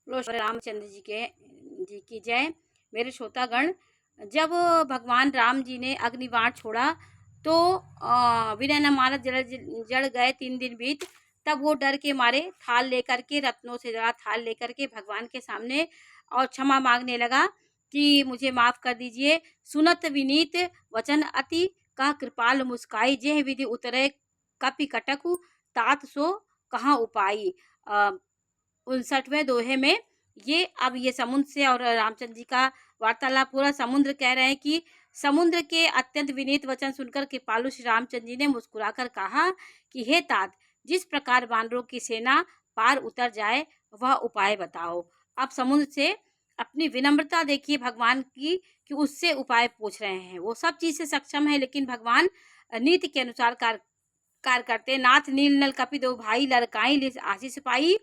बोलो श्री रामचंद्र जी की जय। मेरे श्रोतागण, जब भगवान राम जी ने अग्निबाण छोड़ा तो विनय न मानस जड़ गए 3 दिन बीत। तब वो डर के मारे थाल लेकर के, रत्नों से जड़ा थाल लेकर के भगवान के सामने और क्षमा मांगने लगा कि मुझे माफ कर दीजिए। सुनत विनीत वचन अति, कह कृपाल मुस्काई। जेह विधि उतरे कपि कटकु, तात सो कहाँ उपाई। 59वें दोहे में ये समुद्र से और रामचंद्र जी का वार्तालाप पूरा। समुद्र कह रहे हैं कि समुद्र के अत्यंत विनीत वचन सुनकर कृपालु श्री रामचंद्र जी ने मुस्कुराकर कहा कि हे तात, जिस प्रकार वानरों की सेना पार उतर जाए वह उपाय बताओ। अब समुद्र से अपनी विनम्रता देखिए भगवान की, कि उससे उपाय पूछ रहे हैं। वो सब चीज से सक्षम है, लेकिन भगवान नीति के अनुसार कार्य करते। नाथ नील नल कपि दो भाई, लड़काई लिस आशीष पाई।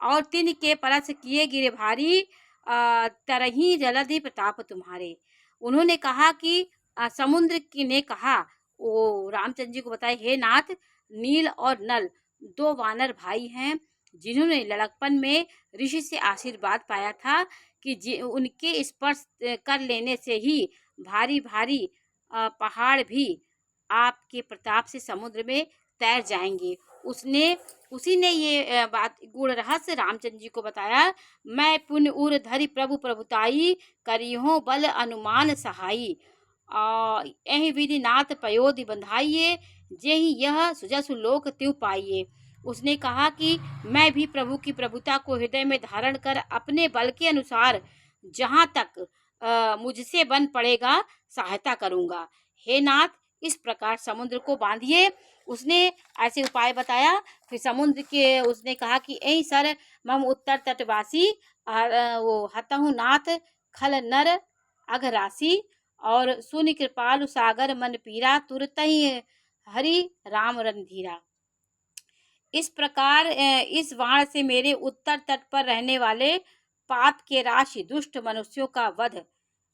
और तिन के परस किए गिरे भारी, तरही जलधि प्रताप तुम्हारे। उन्होंने कहा कि समुद्र ने कहा, वो रामचंद्र जी को बताए, हे नाथ, नील और नल 2 वानर भाई हैं जिन्होंने लड़कपन में ऋषि से आशीर्वाद पाया था कि उनके स्पर्श कर लेने से ही भारी भारी पहाड़ भी आपके प्रताप से समुद्र में तैर जाएंगे। उसी ने ये बात गूढ़ रहस्य रामचंद्र जी को बताया। मैं पुण्य उर धरि प्रभु प्रभुताई, करिहो बल अनुमान सहाई। यही विधि नाथ पयोधि बंधाइए, जेहि यह सुजसु लोक त्यों पाइए। उसने कहा कि मैं भी प्रभु की प्रभुता को हृदय में धारण कर अपने बल के अनुसार जहाँ तक मुझसे बन पड़ेगा सहायता करूँगा। हे नाथ, इस प्रकार समुद्र को बांधिए। उसने ऐसे उपाय बताया। फिर समुद्र के उसने कहा कि ऐ सर मम उत्तर तटवासी, वो हतहु नाथ खल नर अघरासी। और सुनि कृपालु सागर मन पीरा, तुरत ही हरि राम रणधीरा। इस प्रकार इस बाण से मेरे उत्तर तट पर रहने वाले पाप के राशि दुष्ट मनुष्यों का वध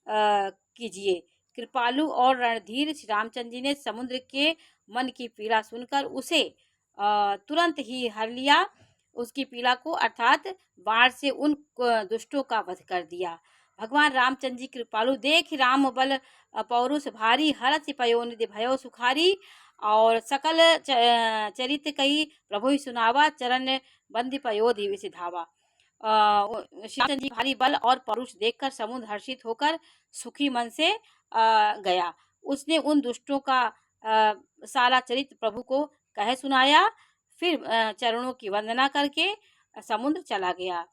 कीजिए। कृपालु और रणधीर श्री रामचंद्र जी ने समुद्र के मन की पीड़ा सुनकर उसे तुरंत ही हर लिया। उसकी पीड़ा को अर्थात बाण से उन दुष्टों का वध कर दिया। भगवान रामचंद्र जी कृपालु, देख राम बल पौरुष भारी, हरषि पयोनिधि भयो सुखारी। और सकल चरित कही प्रभु ही सुनावा, चरण बंदी पयोधि विषि धावा। श्री रामचंद्र जी भारी बल और पौरुष देखकर समुद्र हर्षित होकर सुखी मन से गया। उसने उन दुष्टों का सारा चरित्र प्रभु को कह सुनाया। फिर चरणों की वंदना करके समुद्र चला गया।